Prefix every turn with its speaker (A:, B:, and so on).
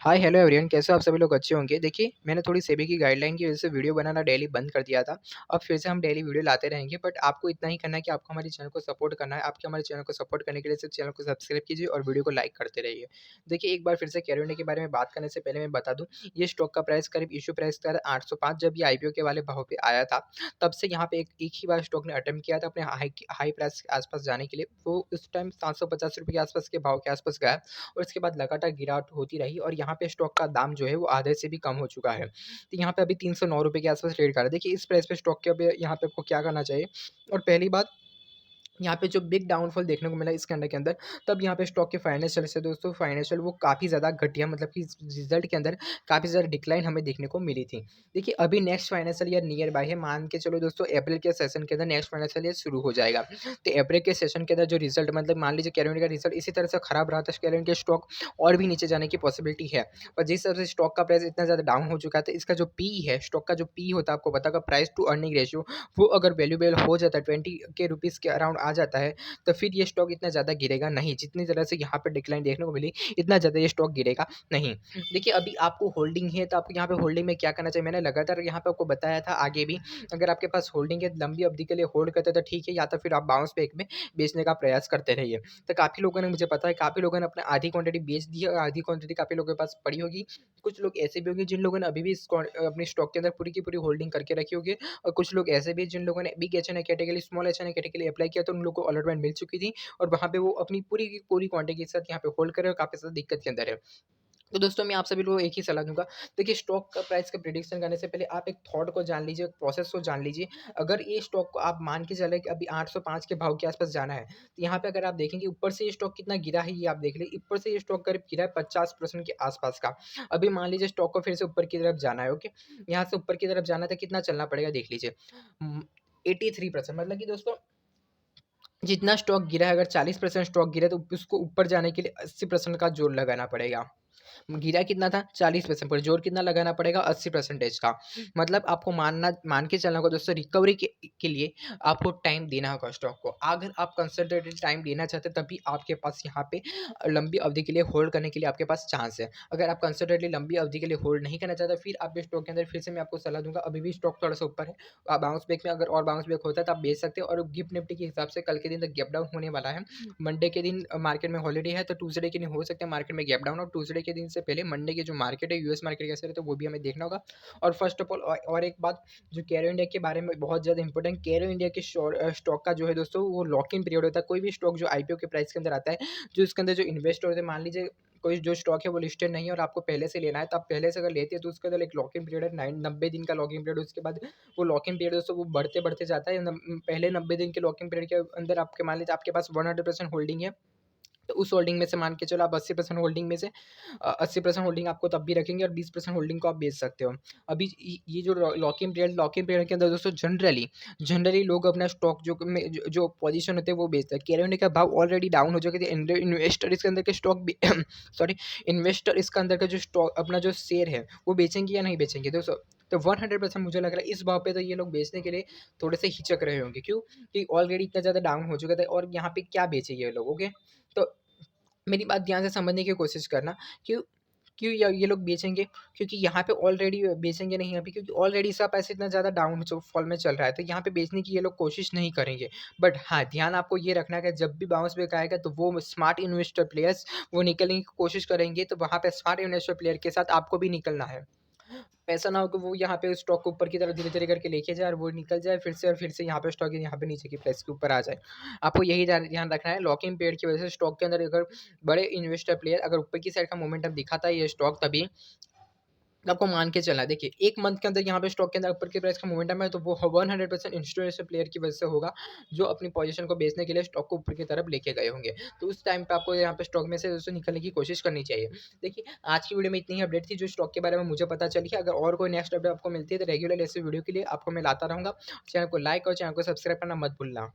A: Hi hello everyone, कैसे हो आप सभी लोग? अच्छे होंगे। देखिए, मैंने थोड़ी सेबी की गाइडलाइन की वजह से वीडियो बनाना डेली बंद कर दिया था। अब फिर से हम डेली वीडियो लाते रहेंगे, बट आपको इतना ही करना है कि आपको हमारे चैनल को सपोर्ट करना है। आपके हमारे चैनल को सपोर्ट करने के लिए सिर्फ चैनल को सब्सक्राइब कीजिए और वीडियो को लाइक करते रहिए। देखिए, एक बार फिर से कैरो इंडिया के बारे में बात करने से पहले मैं बता दूँ, ये स्टॉक का प्राइस करीब इश्यू प्राइस था 805। जब ये आईपीओ के वाले भाव पे आया था, तब से यहाँ पे एक ही बार स्टॉक ने अटेम्प्ट किया था अपने हाई प्राइस के आसपास जाने के लिए। वो उस टाइम ₹750 के आसपास के भाव के आसपास गया और उसके बाद लगातार गिरावट होती रही और यहाँ पे स्टॉक का दाम जो है वो आधे से भी कम हो चुका है। तो यहाँ पे अभी ₹309 के आसपास ट्रेड कर रहा है। देखिए, इस प्राइस पे स्टॉक के अब यहाँ पे आपको क्या करना चाहिए? और पहली बात, यहाँ पे जो बिग डाउनफॉल देखने को मिला इसके अंडर के अंदर, तब यहाँ पे स्टॉक के फाइनेंशियल से दोस्तों फाइनेंशियल वो काफ़ी ज़्यादा घटिया, मतलब कि रिजल्ट के अंदर काफ़ी ज़्यादा डिक्लाइन हमें देखने को मिली थी। देखिए, अभी next financial year near by है, मान के चलो दोस्तों अप्रैल के सेशन के अंदर नेक्स्ट फाइनेंशियल ईयर शुरू हो जाएगा। तो अप्रैल के सेशन के अंदर जो रिजल्ट, मतलब मान लीजिए कैरोन का रिजल्ट इसी तरह से खराब रहा था, कैरोन के स्टॉक और भी नीचे जाने की पॉसिबिलिटी है। पर जिस तरह से स्टॉक का प्राइस इतना ज़्यादा डाउन हो चुका है, तो इसका जो पी है, स्टॉक का जो पी होता है, आपको पता होगा, प्राइस टू अर्निंग रेशियो, वो अगर वैल्यूएबल हो जाता है 20 के रुपीज़ के अराउंड आ जाता है, तो फिर ये स्टॉक इतना ज़्यादा गिरेगा नहीं। जितनी तरह से यहाँ पे डिक्लाइन देखने को मिली, इतना ज़्यादा ये स्टॉक गिरेगा नहीं। देखिए, अभी आपको होल्डिंग है, तो आपको यहाँ पे होल्डिंग में क्या करना चाहिए? मैंने लगातार यहाँ पे आपको बताया था आगे भी, अगर आपके पास होल्डिंग है, लंबी अवधि के लिए होल्ड करते हैं तो ठीक है, या तो फिर आप बाउंस बैक में बेचने का प्रयास करते रहिए। तो काफ़ी लोगों ने, मुझे पता है, काफ़ी लोगों ने अपने आधी क्वांटिटी बेच दी है और आधी क्वांटिटी काफ़ी लोगों के पास पड़ी होगी। कुछ लोग ऐसे भी होंगे जिन लोगों ने अभी भी अपनी स्टॉक के अंदर पूरी की पूरी होल्डिंग करके रखी होगी, और कुछ लोग ऐसे भी हैं जिन लोगों ने big H N category, small H N category apply किया, तो उन लोगों को अलॉटमेंट मिल चुकी थी और वहाँ पे वो अपनी पूरी की पूरी क्वांटिटी के साथ यहाँ पे होल्ड कर रहे हैं और काफ़ी ज़्यादा दिक्कत के अंदर है। तो दोस्तों, मैं आप सभी लोगों को एक ही सलाह दूँगा, देखिए, स्टॉक का प्राइस का प्रेडिक्शन करने से पहले आप एक थॉट को जान लीजिए, एक प्रोसेस को जान लीजिए। अगर ये स्टॉक को आप मान के चलें कि अभी 805 के भाव के आस-पास जाना है, तो यहाँ पे अगर आप देखेंगे ऊपर से ये स्टॉक कितना गिरा है, ये आप देख लें। ऊपर से ये स्टॉक करीब गिरा है 50% के आस-पास का। अभी मान लीजिए स्टॉक को फिर से ऊपर की तरफ जाना है, ओके? यहाँ से ऊपर की तरफ जाना है तो कितना चलना पड़ेगा देख लीजिए। 83%, मतलब कि दोस्तों, जितना स्टॉक गिरा है, अगर 40% स्टॉक गिरा है, तो उसको ऊपर जाने के लिए 80% का जोर लगाना पड़ेगा। गिरा कितना था? 40% पर, जोर कितना लगाना पड़ेगा? 80% का। मतलब आपको मान के चलना होगा दोस्तों, रिकवरी के लिए आपको टाइम देना होगा स्टॉक को। अगर आप कंसंट्रेटेड टाइम देना चाहते हैं, तभी आपके पास यहाँ पे लंबी अवधि के लिए होल्ड करने के लिए आपके पास चांस है। अगर आप कंसंट्रेटली लंबी अवधि के लिए होल्ड नहीं करना चाहते, फिर आप इस स्टॉक के अंदर फिर से मैं आपको सलाह दूँगा, अभी भी स्टॉक थोड़ा-सा ऊपर है। बाउंस बैक में अगर और बाउंस बैक होता है, तो आप बेच सकते हो, और गिफ्ट निफ्टी के हिसाब से कल के दिन तक गैप डाउन होने वाला है। मंडे के दिन मार्केट में हॉलिडे है, तो ट्यूसडे के दिन हो सकता है मार्केट में गैप डाउन, और ट्यूसडे के दिन से पहले मंडे की जो मार्केट है, यूएस मार्केट कैसे रहता है, वो भी हमें देखना होगा। और फर्स्ट ऑफ ऑल, और एक बात जो कैरो इंडिया के बारे में बहुत ज़्यादा इंपॉर्टेंट, कैरो इंडिया के स्टॉक का जो है दोस्तों, वो लॉक इन पीरियड होता है। कोई भी स्टॉक जो आईपीओ के प्राइस के अंदर आता है, जो इसके अंदर जो इन्वेस्ट होते हैं, मान लीजिए कोई जो स्टॉक है वो लिस्टेड नहीं है और आपको पहले से लेना है, तो आप पहले से अगर लेते हैं, तो उसके अंदर एक लॉक इन पीरियड है, 90 दिन का लॉक इन पीरियड। उसके बाद वो लॉक इन पीरियड दोस्तों, वो बढ़ते बढ़ते जाता है। पहले 90 दिन के लॉक इन पीरियड के अंदर आपके, मान लीजिए आपके पास 100% होल्डिंग है, तो उस होल्डिंग में से मान के चलो आप 80% होल्डिंग में से 80% होल्डिंग आपको तब भी रखेंगे और 20% होल्डिंग को आप बेच सकते हो। अभी ये जो लॉक इन पीरियड के अंदर दोस्तों, जनरली लोग अपना स्टॉक जो पोजीशन होते हैं वो बेचते हैं। कैरोने का भाव ऑलरेडी डाउन हो चुके थे। इन्वेस्टर इसके अंदर के स्टॉक सॉरी, इन्वेस्टर इसका अंदर का जो स्टॉक, अपना जो शेयर है, वो बेचेंगे या नहीं बेचेंगे दोस्तों? तो 100% मुझे लग रहा है इस भाव पे तो ये लोग बेचने के लिए थोड़े से हिचक रहे होंगे। क्यों? कि ऑलरेडी इतना ज़्यादा डाउन हो चुका था और यहाँ पे क्या बेचे ये लोग, ओके? तो मेरी बात ध्यान से समझने की कोशिश करना। क्यों क्यों ये लोग बेचेंगे? क्योंकि यहाँ पे ऑलरेडी बेचेंगे नहीं अभी, क्योंकि ऑलरेडी इसका पैसा इतना ज़्यादा डाउन फॉल में चल रहा है, तो यहाँ पे बेचने की ये लोग कोशिश नहीं करेंगे। बट हाँ, ध्यान आपको ये रखना है कि जब भी बाउंस बैक आएगा, तो वो स्मार्ट इन्वेस्टर प्लेयर्स वो निकलने की कोशिश करेंगे, तो वहाँ पे स्मार्ट इन्वेस्टर प्लेयर के साथ आपको भी निकलना है। ऐसा ना हो कि वो यहाँ पे स्टॉक को ऊपर की तरफ धीरे-धीरे करके लेके जाए और वो निकल जाए फिर से, और फिर से यहाँ पे स्टॉक यहाँ पे नीचे की प्राइस के ऊपर आ जाए। आपको यही ध्यान रखना है, लॉक इन पीरियड की वजह से स्टॉक के अंदर अगर बड़े इन्वेस्टर प्लेयर अगर ऊपर की साइड का मोमेंटम दिखाता है ये स्टॉक, तभी आपको मान के चलना है। देखिए, 1 मंथ के अंदर यहाँ पे स्टॉक के अंदर ऊपर की प्राइस का मोमेंटम है, तो वो 100% इंस्टीट्यूशनल प्लेयर की वजह से होगा, जो अपनी पोजीशन को बेचने के लिए स्टॉक को ऊपर की तरफ लेके गए होंगे। तो उस टाइम पे आपको यहाँ पे स्टॉक में से दोस्तों निकलने की कोशिश करनी चाहिए। देखिए, आज की वीडियो में इतनी ही अपडेट थी जो स्टॉक के बारे में मुझे पता चली है। अगर और कोई नेक्स्ट अपडेट आपको मिलती है, तो रेगुलर ऐसे वीडियो के लिए आपको मैं लाता रहूँगा। चैनल को लाइक और चैनल को सब्सक्राइब करना मत भूलना।